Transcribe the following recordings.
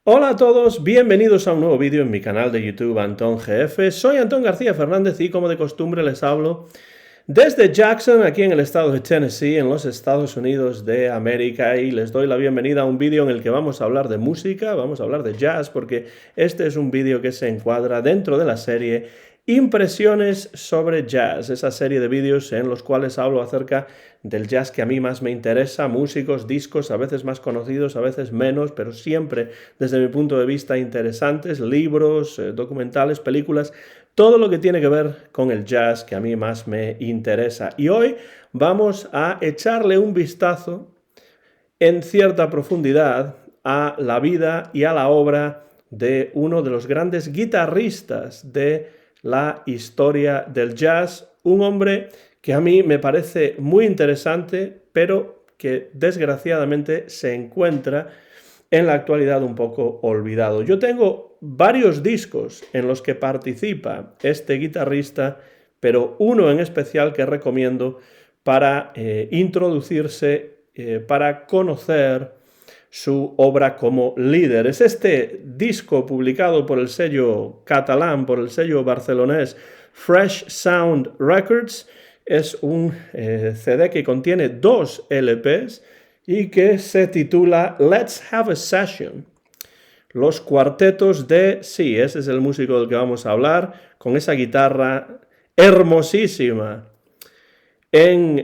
Hola a todos, bienvenidos a un nuevo vídeo en mi canal de YouTube Antón GF. Soy Antón García Fernández y como de costumbre les hablo desde Jackson, aquí en el estado de Tennessee, en los Estados Unidos de América, y les doy la bienvenida a un vídeo en el que vamos a hablar de música, vamos a hablar de jazz, porque este es un vídeo que se encuadra dentro de la serie Impresiones sobre Jazz, esa serie de vídeos en los cuales hablo acerca del jazz que a mí más me interesa, músicos, discos, a veces más conocidos, a veces menos, pero siempre desde mi punto de vista interesantes, libros, documentales, películas, todo lo que tiene que ver con el jazz que a mí más me interesa. Y hoy vamos a echarle un vistazo en cierta profundidad a la vida y a la obra de uno de los grandes guitarristas de la historia del jazz, un hombre que a mí me parece muy interesante, pero que desgraciadamente se encuentra en la actualidad un poco olvidado. Yo tengo varios discos en los que participa este guitarrista, pero uno en especial que recomiendo para introducirse, para conocer su obra como líder. Es este disco publicado por el sello catalán, por el sello barcelonés Fresh Sound Records. Es un CD que contiene 2 LPs y que se titula Let's Have a Session. Los cuartetos de... Sí, ese es el músico del que vamos a hablar, con esa guitarra hermosísima. En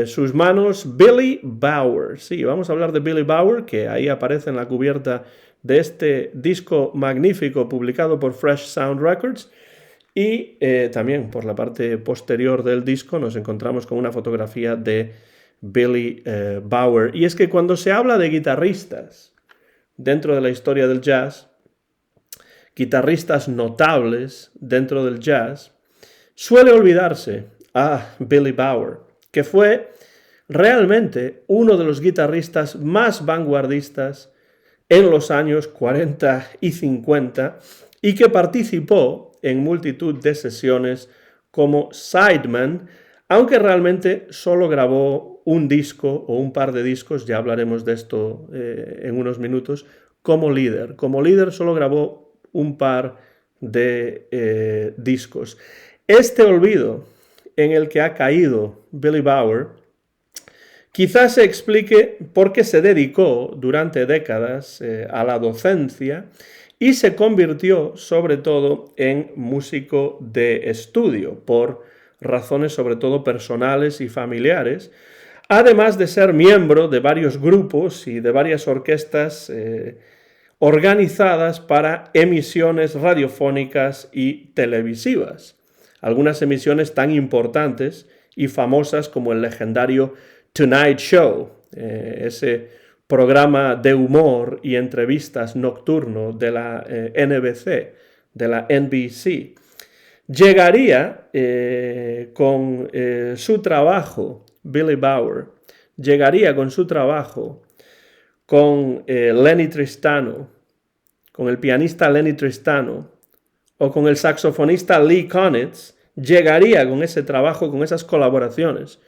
sus manos, Billy Bauer. Sí, vamos a hablar de Billy Bauer, que ahí aparece en la cubierta de este disco magnífico publicado por Fresh Sound Records. Y también por la parte posterior del disco nos encontramos con una fotografía de Billy Bauer. Y es que cuando se habla de guitarristas dentro de la historia del jazz, guitarristas notables dentro del jazz, suele olvidarse a Billy Bauer, que fue realmente uno de los guitarristas más vanguardistas en los años 40 y 50 y que participó en multitud de sesiones como sideman, aunque realmente solo grabó un disco o un par de discos, ya hablaremos de esto en unos minutos, como líder. Como líder solo grabó un par de discos. Este olvido en el que ha caído Billy Bauer quizás se explique porque se dedicó durante décadas a la docencia y se convirtió sobre todo en músico de estudio por razones sobre todo personales y familiares, además de ser miembro de varios grupos y de varias orquestas organizadas para emisiones radiofónicas y televisivas. Algunas emisiones tan importantes y famosas como el legendario Tonight Show, ese programa de humor y entrevistas nocturno de la NBC, de la NBC. Llegaría con su trabajo, Billy Bauer, llegaría con su trabajo con Lenny Tristano, con el pianista Lenny Tristano, o con el saxofonista Lee Konitz, llegaría con ese trabajo, con esas colaboraciones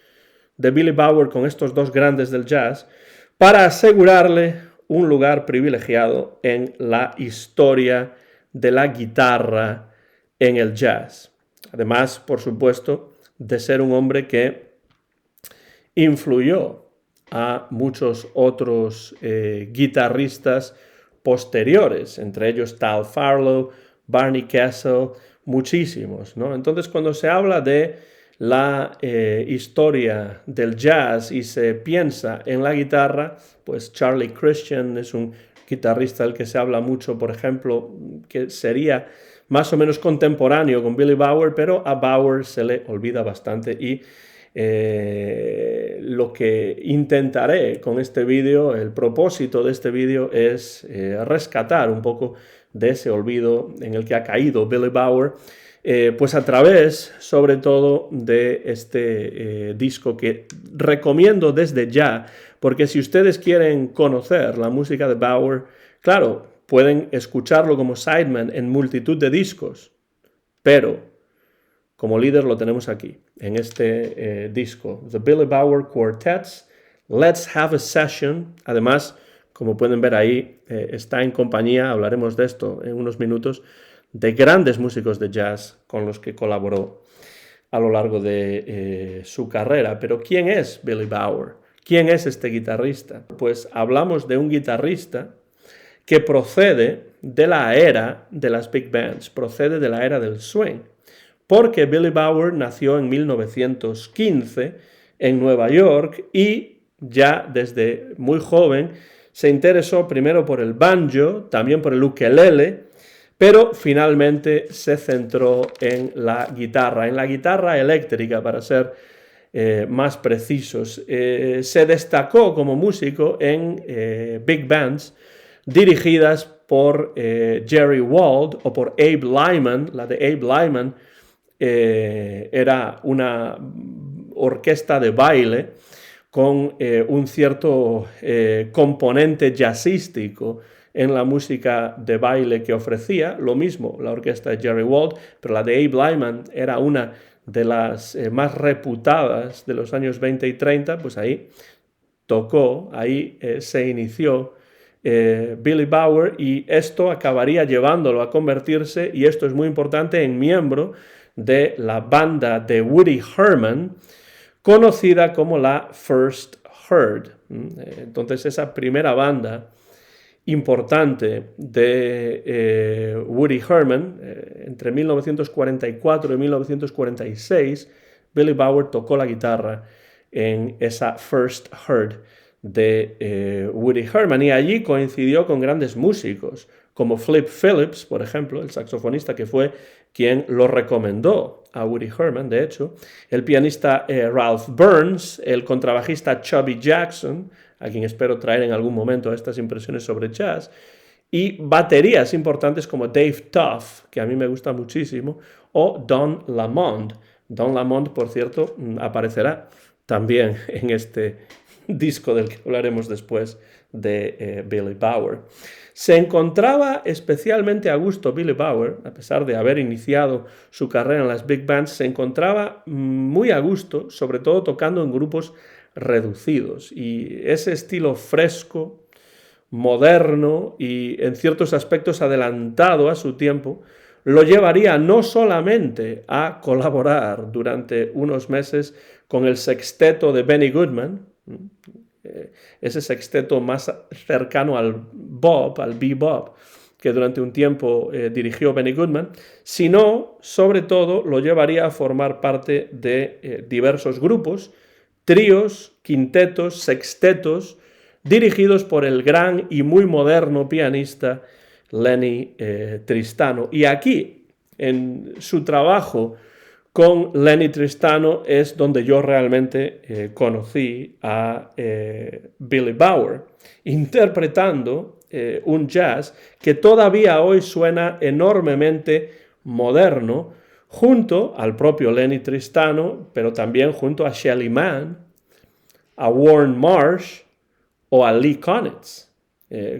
de Billy Bauer con estos dos grandes del jazz, para asegurarle un lugar privilegiado en la historia de la guitarra en el jazz. Además, por supuesto, de ser un hombre que influyó a muchos otros guitarristas posteriores, entre ellos Tal Farlow, Barney Kessel, muchísimos, ¿no? Entonces, cuando se habla de la historia del jazz y se piensa en la guitarra, pues Charlie Christian es un guitarrista del que se habla mucho, por ejemplo, que sería más o menos contemporáneo con Billy Bauer, pero a Bauer se le olvida bastante y lo que intentaré con este vídeo, el propósito de este vídeo es rescatar un poco de ese olvido en el que ha caído Billy Bauer, pues a través sobre todo de este disco que recomiendo desde ya, porque si ustedes quieren conocer la música de Bauer, claro, pueden escucharlo como sideman en multitud de discos, pero como líder lo tenemos aquí, en este disco, The Billy Bauer Quartets, Let's Have a Session, además Como pueden ver ahí, está en compañía, hablaremos de esto en unos minutos, de grandes músicos de jazz con los que colaboró a lo largo de su carrera. Pero ¿quién es Billy Bauer? ¿Quién es este guitarrista? Pues hablamos de un guitarrista que procede de la era de las big bands, procede de la era del swing, porque Billy Bauer nació en 1915 en Nueva York y ya desde muy joven se interesó primero por el banjo, también por el ukelele, pero finalmente se centró en la guitarra eléctrica para ser más precisos. Se destacó como músico en big bands dirigidas por Jerry Wald o por Abe Lyman. La de Abe Lyman era una orquesta de baile con un cierto componente jazzístico en la música de baile que ofrecía. Lo mismo la orquesta de Jerry Wald, pero la de Abe Lyman era una de las más reputadas de los años 20 y 30, pues ahí tocó, ahí se inició Billy Bauer, y esto acabaría llevándolo a convertirse, y esto es muy importante, en miembro de la banda de Woody Herman, conocida como la First Heard. Entonces esa primera banda importante de Woody Herman, entre 1944 y 1946, Billy Bauer tocó la guitarra en esa First Heard de Woody Herman, y allí coincidió con grandes músicos como Flip Phillips, por ejemplo, el saxofonista que fue quien lo recomendó a Woody Herman, de hecho, el pianista Ralph Burns, el contrabajista Chubby Jackson, a quien espero traer en algún momento estas impresiones sobre jazz, y baterías importantes como Dave Tough, que a mí me gusta muchísimo, o Don Lamond. Don Lamond, por cierto, aparecerá también en este disco del que hablaremos después de Billy Bauer. Se encontraba especialmente a gusto Billy Bauer, a pesar de haber iniciado su carrera en las big bands, se encontraba muy a gusto, sobre todo tocando en grupos reducidos, y ese estilo fresco, moderno y en ciertos aspectos adelantado a su tiempo, lo llevaría no solamente a colaborar durante unos meses con el sexteto de Benny Goodman, ese sexteto más cercano al bop, al bebop, que durante un tiempo dirigió Benny Goodman, sino, sobre todo, lo llevaría a formar parte de diversos grupos, tríos, quintetos, sextetos, dirigidos por el gran y muy moderno pianista Lenny Tristano. Y aquí, en su trabajo con Lenny Tristano, es donde yo realmente conocí a Billy Bauer, interpretando un jazz que todavía hoy suena enormemente moderno, junto al propio Lenny Tristano, pero también junto a Shelly Manne, a Warren Marsh o a Lee Konitz,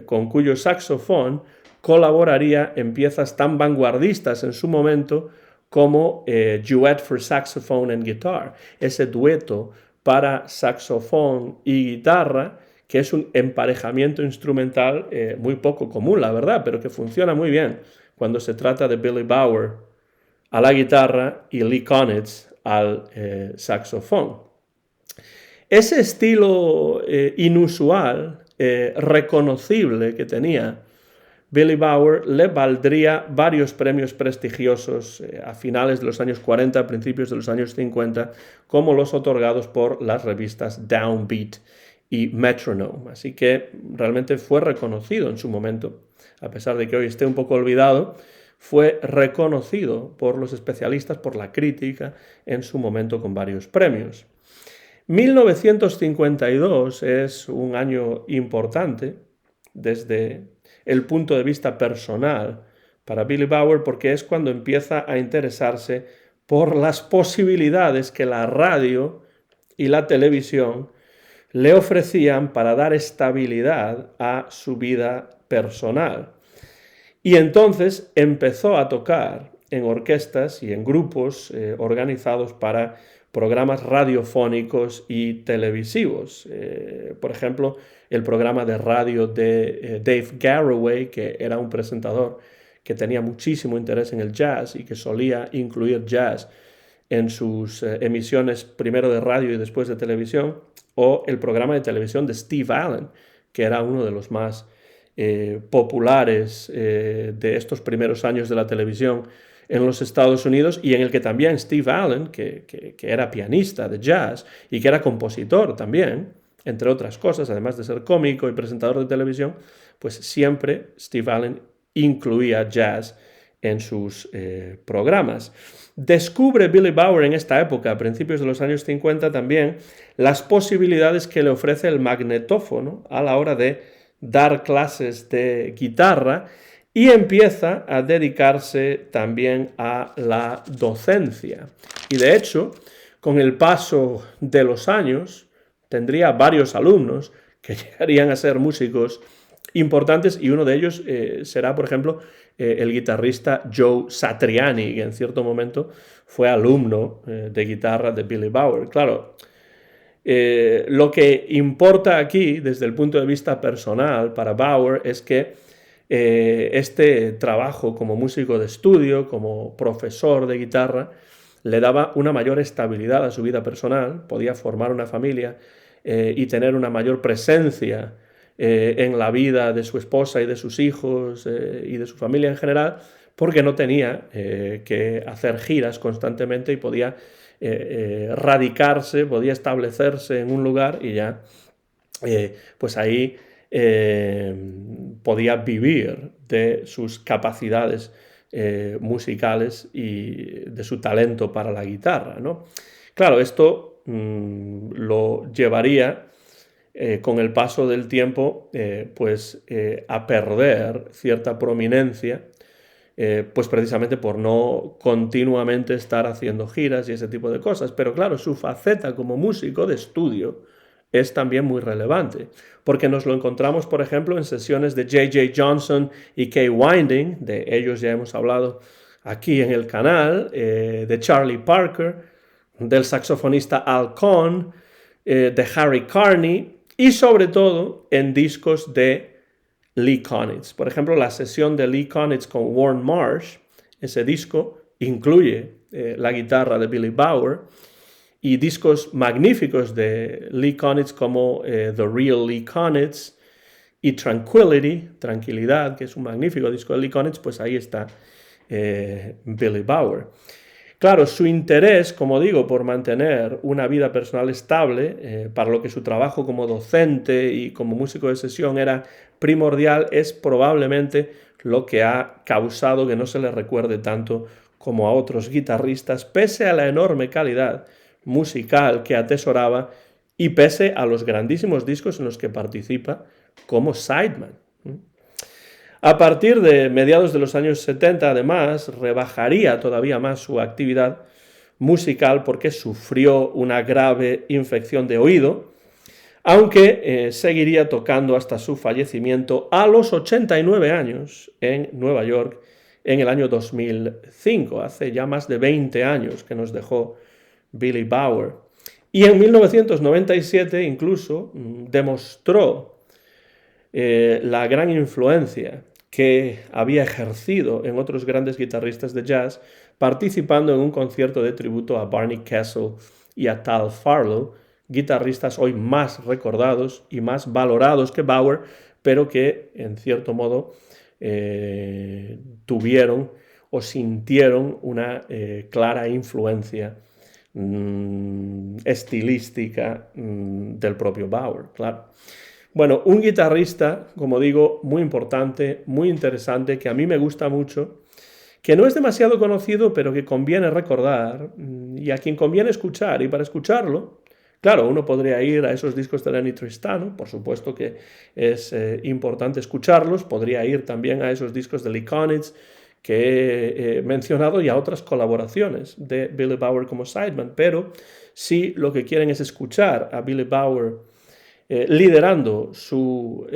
con cuyo saxofón colaboraría en piezas tan vanguardistas en su momento como Duet for Saxophone and Guitar, ese dueto para saxofón y guitarra, que es un emparejamiento instrumental muy poco común, la verdad, pero que funciona muy bien cuando se trata de Billy Bauer a la guitarra y Lee Konitz al saxofón. Ese estilo inusual, reconocible que tenía Billy Bauer, le valdría varios premios prestigiosos a finales de los años 40, principios de los años 50, como los otorgados por las revistas Downbeat y Metronome. Así que realmente fue reconocido en su momento, a pesar de que hoy esté un poco olvidado, fue reconocido por los especialistas, por la crítica, en su momento con varios premios. 1952 es un año importante desde el punto de vista personal para Billy Bauer, porque es cuando empieza a interesarse por las posibilidades que la radio y la televisión le ofrecían para dar estabilidad a su vida personal. Y entonces empezó a tocar en orquestas y en grupos organizados para programas radiofónicos y televisivos. Por ejemplo, el programa de radio de Dave Garroway, que era un presentador que tenía muchísimo interés en el jazz y que solía incluir jazz en sus emisiones primero de radio y después de televisión, o el programa de televisión de Steve Allen, que era uno de los más populares de estos primeros años de la televisión en los Estados Unidos, y en el que también Steve Allen, que era pianista de jazz y que era compositor también, entre otras cosas, además de ser cómico y presentador de televisión, pues siempre Steve Allen incluía jazz en sus programas. Descubre Billy Bauer en esta época, a principios de los años 50 también, las posibilidades que le ofrece el magnetófono a la hora de dar clases de guitarra, y empieza a dedicarse también a la docencia. Y de hecho, con el paso de los años, tendría varios alumnos que llegarían a ser músicos importantes, y uno de ellos será, por ejemplo, el guitarrista Joe Satriani, que en cierto momento fue alumno de guitarra de Billy Bauer. Claro, lo que importa aquí, desde el punto de vista personal, para Bauer, es que este trabajo como músico de estudio, como profesor de guitarra, le daba una mayor estabilidad a su vida personal, podía formar una familia y tener una mayor presencia en la vida de su esposa y de sus hijos y de su familia en general, porque no tenía que hacer giras constantemente y podía radicarse, podía establecerse en un lugar y ya pues ahí podía vivir de sus capacidades musicales y de su talento para la guitarra, ¿no? Claro, esto lo llevaría con el paso del tiempo pues a perder cierta prominencia, pues precisamente por no continuamente estar haciendo giras y ese tipo de cosas. Pero claro, su faceta como músico de estudio es también muy relevante, porque nos lo encontramos, por ejemplo, en sesiones de J.J. Johnson y Kay Winding, de ellos ya hemos hablado aquí en el canal, de Charlie Parker, del saxofonista Al Cohn, de Harry Carney, y sobre todo en discos de Lee Konitz. Por ejemplo, la sesión de Lee Konitz con Warren Marsh, ese disco incluye la guitarra de Billy Bauer, y discos magníficos de Lee Konitz como The Real Lee Konitz y Tranquility, Tranquilidad, que es un magnífico disco de Lee Konitz, pues ahí está Billy Bauer. Claro, su interés, como digo, por mantener una vida personal estable, para lo que su trabajo como docente y como músico de sesión era primordial, es probablemente lo que ha causado que no se le recuerde tanto como a otros guitarristas, pese a la enorme calidad musical que atesoraba y pese a los grandísimos discos en los que participa como sideman. A partir de mediados de los años 70, además, rebajaría todavía más su actividad musical porque sufrió una grave infección de oído, aunque seguiría tocando hasta su fallecimiento a los 89 años en Nueva York en el año 2005, hace ya más de 20 años que nos dejó Billy Bauer. Y en 1997 incluso demostró la gran influencia que había ejercido en otros grandes guitarristas de jazz, participando en un concierto de tributo a Barney Kessel y a Tal Farlow, guitarristas hoy más recordados y más valorados que Bauer, pero que en cierto modo tuvieron o sintieron una clara influencia estilística del propio Bauer, claro. Bueno, un guitarrista, como digo, muy importante, muy interesante, que a mí me gusta mucho, que no es demasiado conocido, pero que conviene recordar y a quien conviene escuchar. Y para escucharlo, claro, uno podría ir a esos discos de Lenny Tristano, por supuesto que es importante escucharlos, podría ir también a esos discos de Lee Konitz, que he mencionado, y a otras colaboraciones de Billy Bauer como sideman, pero si lo que quieren es escuchar a Billy Bauer liderando su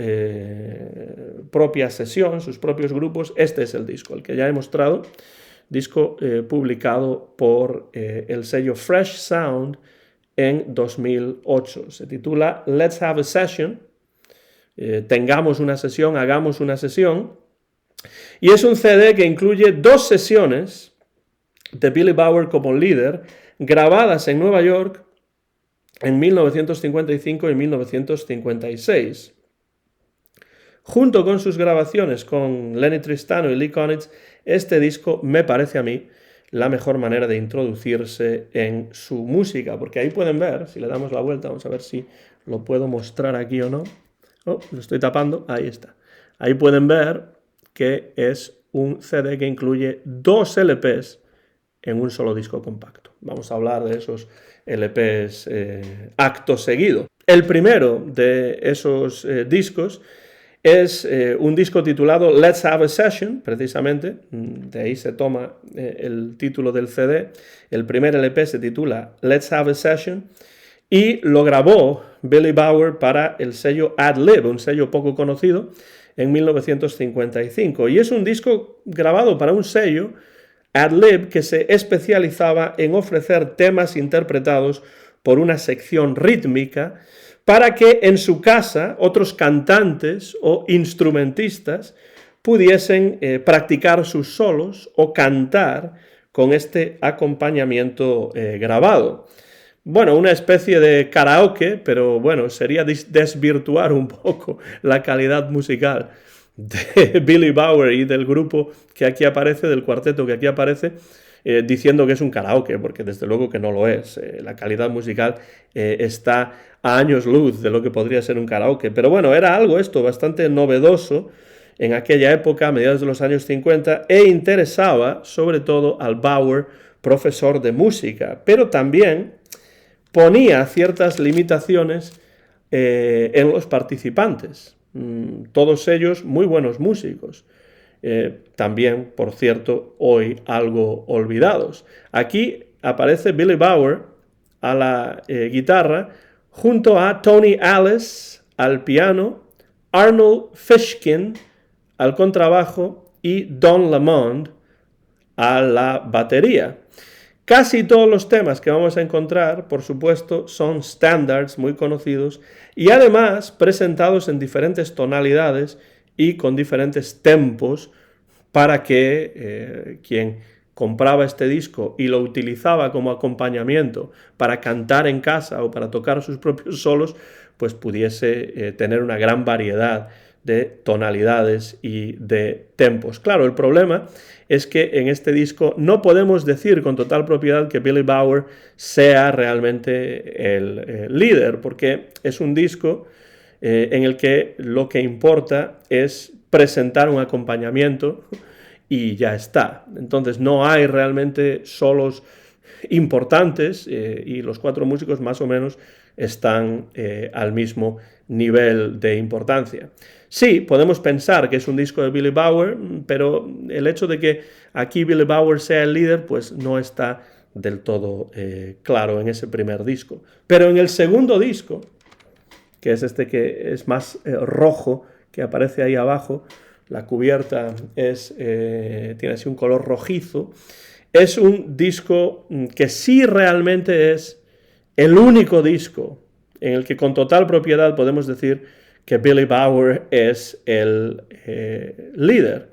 propia sesión, sus propios grupos, este es el disco, el que ya he mostrado, disco publicado por el sello Fresh Sound en 2008. Se titula Let's Have a Session tengamos una sesión, hagamos una sesión. Y es un CD que incluye 2 sesiones de Billy Bower como líder, grabadas en Nueva York en 1955 y 1956. Junto con sus grabaciones con Lenny Tristano y Lee Konitz, este disco me parece a mí la mejor manera de introducirse en su música, porque ahí pueden ver, si le damos la vuelta, vamos a ver si lo puedo mostrar aquí o no. Oh, lo estoy tapando, ahí está. Ahí pueden ver que es un CD que incluye 2 LPs en un solo disco compacto. Vamos a hablar de esos LPs acto seguido. El primero de esos discos es un disco titulado Let's Have a Session, precisamente, de ahí se toma el título del CD. El primer LP se titula Let's Have a Session y lo grabó Billy Bower para el sello Ad-Lib, un sello poco conocido, en 1955. Y es un disco grabado para un sello, Ad-Lib, que se especializaba en ofrecer temas interpretados por una sección rítmica para que en su casa otros cantantes o instrumentistas pudiesen practicar sus solos o cantar con este acompañamiento grabado. Bueno, una especie de karaoke, pero bueno, sería desvirtuar un poco la calidad musical de Billy Bower y del grupo que aquí aparece, del cuarteto que aquí aparece, diciendo que es un karaoke, porque desde luego que no lo es. La calidad musical está a años luz de lo que podría ser un karaoke. Pero bueno, era algo esto bastante novedoso en aquella época, a mediados de los años 50, e interesaba sobre todo al Bower, profesor de música, pero también ponía ciertas limitaciones en los participantes. Todos ellos muy buenos músicos. También, por cierto, hoy algo olvidados. Aquí aparece Billy Bower a la guitarra junto a Tony Alice al piano, Arnold Fishkin al contrabajo y Don Lamond a la batería. Casi todos los temas que vamos a encontrar, por supuesto, son standards muy conocidos y además presentados en diferentes tonalidades y con diferentes tempos para que quien compraba este disco y lo utilizaba como acompañamiento para cantar en casa o para tocar sus propios solos, pues pudiese tener una gran variedad de tonalidades y de tempos. Claro, el problema es que en este disco no podemos decir con total propiedad que Billy Bower sea realmente el líder, porque es un disco en el que lo que importa es presentar un acompañamiento y ya está. Entonces no hay realmente solos importantes y los 4 músicos más o menos están al mismo nivel de importancia. Sí, podemos pensar que es un disco de Billy Bower, pero el hecho de que aquí Billy Bower sea el líder, pues no está del todo claro en ese primer disco. Pero en el segundo disco, que es este que es más rojo, que aparece ahí abajo, la cubierta tiene así un color rojizo, es un disco que sí realmente es el único disco en el que con total propiedad podemos decir que Billy Bower es el líder.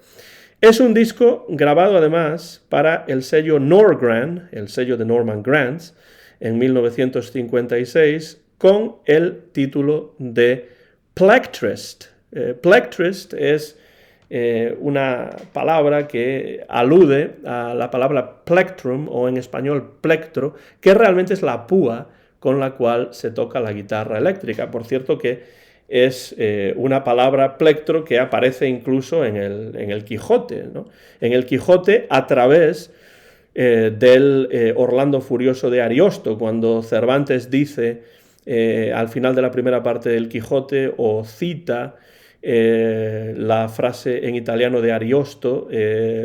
Es un disco grabado además para el sello Norgran, el sello de Norman Granz, en 1956, con el título de Plectrist. Plectrist es una palabra que alude a la palabra plectrum, o en español plectro, que realmente es la púa con la cual se toca la guitarra eléctrica. Por cierto que es una palabra plectro que aparece incluso en el Quijote, ¿no? En el Quijote a través del Orlando Furioso de Ariosto, cuando Cervantes dice al final de la primera parte del Quijote o cita la frase en italiano de Ariosto,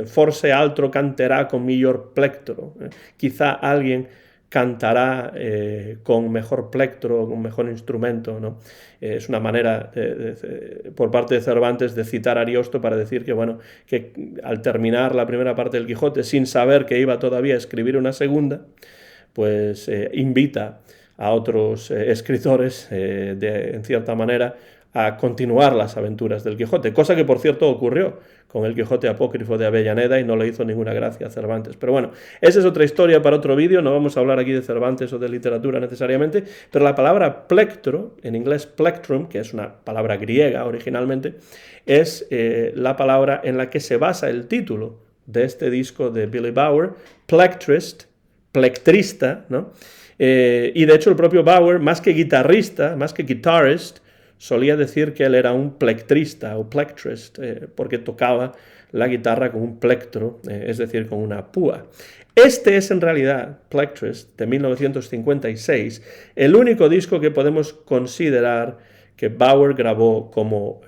forse altro canterà con miglior plectro. Quizá alguien cantará con mejor plectro, con mejor instrumento, ¿no? Es una manera por parte de Cervantes de citar a Ariosto para decir que, bueno, que al terminar la primera parte del Quijote, sin saber que iba todavía a escribir una segunda, pues invita a otros escritores, en cierta manera, a continuar las aventuras del Quijote, cosa que por cierto ocurrió con el Quijote apócrifo de Avellaneda y no le hizo ninguna gracia a Cervantes. Pero bueno, esa es otra historia para otro vídeo, no vamos a hablar aquí de Cervantes o de literatura necesariamente, pero la palabra plectro, en inglés plectrum, que es una palabra griega originalmente, es la palabra en la que se basa el título de este disco de Billy Bauer, Plectrist, plectrista, ¿no? Y de hecho el propio Bauer, más que guitarrista, más que guitarist, solía decir que él era un plectrista o plectrist, porque tocaba la guitarra con un plectro, es decir, con una púa. Este es en realidad, Plectrist, de 1956, el único disco que podemos considerar que Bauer grabó como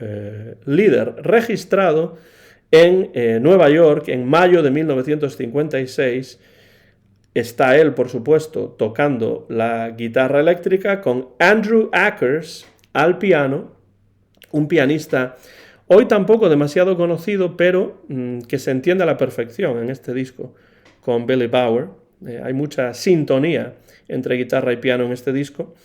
líder, registrado en Nueva York en mayo de 1956. Está él, por supuesto, tocando la guitarra eléctrica con Andrew Ackers al piano, un pianista hoy tampoco demasiado conocido, pero que se entiende a la perfección en este disco con Billy Bauer. Hay mucha sintonía entre guitarra y piano en este disco.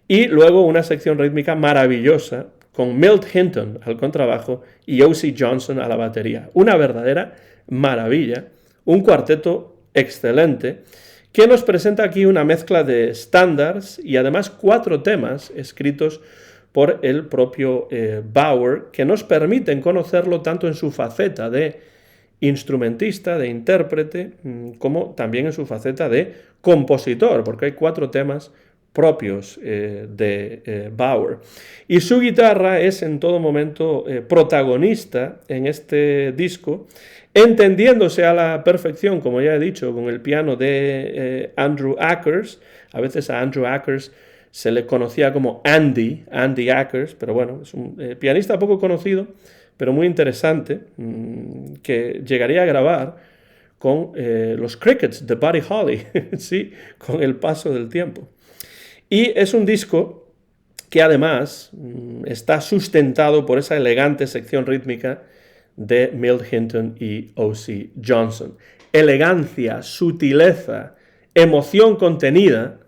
Y luego una sección rítmica maravillosa con Milt Hinton al contrabajo y O.C. Johnson a la batería. Una verdadera maravilla, un cuarteto excelente, que nos presenta aquí una mezcla de estándares y además 4 temas escritos por el propio Bauer, que nos permiten conocerlo tanto en su faceta de instrumentista, de intérprete, como también en su faceta de compositor, porque hay 4 temas propios de Bauer. Y su guitarra es en todo momento protagonista en este disco, entendiéndose a la perfección, como ya he dicho, con el piano de Andrew Ackers. A veces a Andrew Ackers se le conocía como Andy Ackers, pero bueno, es un pianista poco conocido, pero muy interesante, que llegaría a grabar con los Crickets de Buddy Holly, sí, con el paso del tiempo. Y es un disco que además está sustentado por esa elegante sección rítmica de Milt Hinton y O.C. Johnson. Elegancia, sutileza, emoción contenida,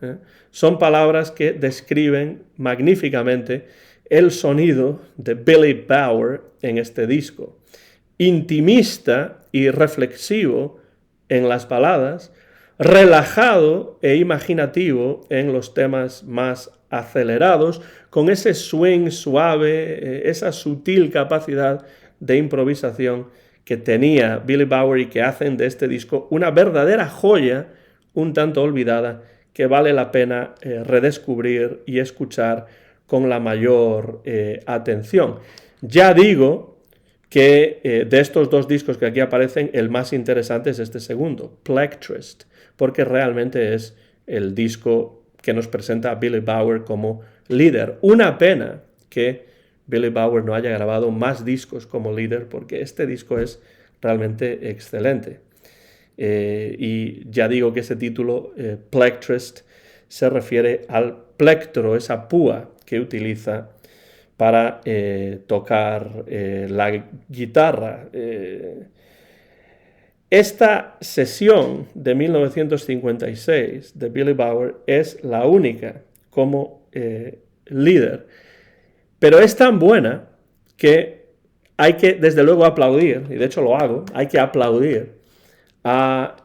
son palabras que describen magníficamente el sonido de Billy Bauer en este disco. Intimista y reflexivo en las baladas, relajado e imaginativo en los temas más acelerados, con ese swing suave, esa sutil capacidad de improvisación que tenía Billy Bauer y que hacen de este disco una verdadera joya, un tanto olvidada, que vale la pena redescubrir y escuchar con la mayor atención. Ya digo que de estos 2 discos que aquí aparecen, el más interesante es este segundo, Plectrist, porque realmente es el disco que nos presenta a Billy Bauer como líder. Una pena que Billy Bauer no haya grabado más discos como líder, porque este disco es realmente excelente. Y ya digo que ese título, Plectrist, se refiere al plectro, esa púa que utiliza para tocar la guitarra. Esta sesión de 1956 de Billy Bauer es la única como líder, pero es tan buena que hay que, desde luego, aplaudir, y de hecho lo hago, hay que aplaudir a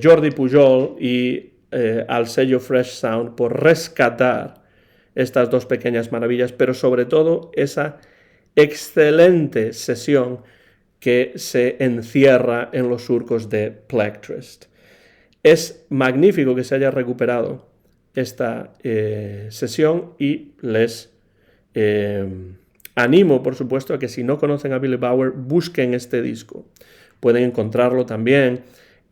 Jordi Pujol y al sello Fresh Sound por rescatar estas 2 pequeñas maravillas, pero sobre todo esa excelente sesión que se encierra en los surcos de Plectrist. Es magnífico que se haya recuperado esta sesión y les animo, por supuesto, a que si no conocen a Billy Bauer, busquen este disco. Pueden encontrarlo también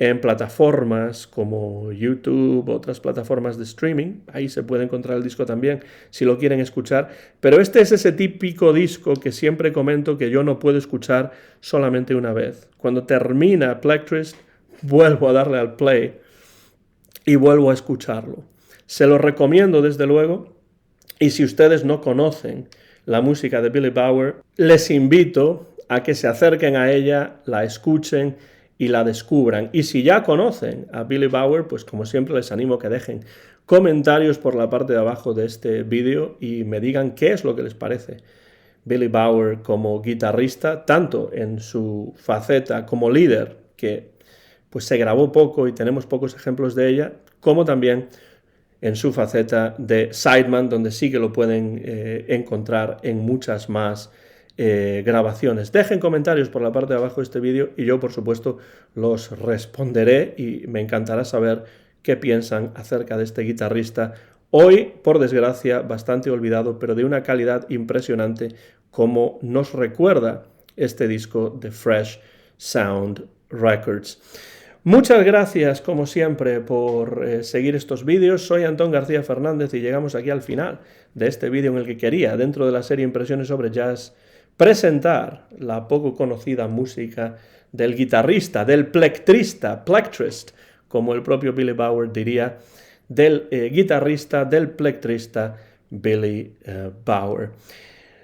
en plataformas como YouTube, otras plataformas de streaming. Ahí se puede encontrar el disco también, si lo quieren escuchar. Pero este es ese típico disco que siempre comento que yo no puedo escuchar solamente una vez. Cuando termina Plectrist, vuelvo a darle al play y vuelvo a escucharlo. Se lo recomiendo desde luego. Y si ustedes no conocen la música de Billy Bauer, les invito a que se acerquen a ella, la escuchen y la descubran. Y si ya conocen a Billy Bauer, pues como siempre les animo a que dejen comentarios por la parte de abajo de este vídeo y me digan qué es lo que les parece Billy Bauer como guitarrista, tanto en su faceta como líder, que pues se grabó poco y tenemos pocos ejemplos de ella, como también en su faceta de sideman, donde sí que lo pueden encontrar en muchas más grabaciones. Dejen comentarios por la parte de abajo de este vídeo y yo, por supuesto, los responderé y me encantará saber qué piensan acerca de este guitarrista. Hoy, por desgracia, bastante olvidado, pero de una calidad impresionante, como nos recuerda este disco de Fresh Sound Records. Muchas gracias, como siempre, por seguir estos vídeos. Soy Antón García Fernández y llegamos aquí al final de este vídeo en el que quería, dentro de la serie Impresiones sobre Jazz, presentar la poco conocida música del guitarrista, del plectrist, como el propio Billy Bauer diría, del guitarrista, del plectrista Billy Bauer.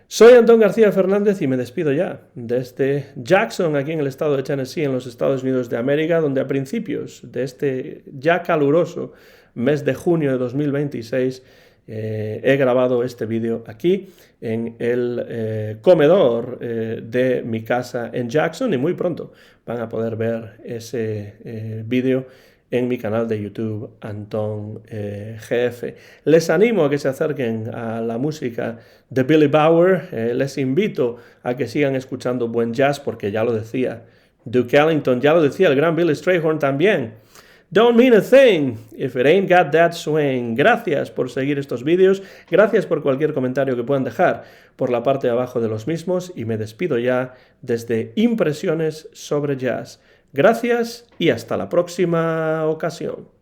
Soy Antón García Fernández y me despido ya desde Jackson, aquí en el estado de Tennessee, en los Estados Unidos de América, donde a principios de este ya caluroso mes de junio de 2026 he grabado este vídeo aquí en el comedor de mi casa en Jackson y muy pronto van a poder ver ese vídeo en mi canal de YouTube, Antón GF. Les animo a que se acerquen a la música de Billy Bauer. Les invito a que sigan escuchando buen jazz, porque ya lo decía Duke Ellington, ya lo decía el gran Billy Strayhorn también. Don't mean a thing if it ain't got that swing. Gracias por seguir estos vídeos, gracias por cualquier comentario que puedan dejar por la parte de abajo de los mismos y me despido ya desde Impresiones sobre Jazz. Gracias y hasta la próxima ocasión.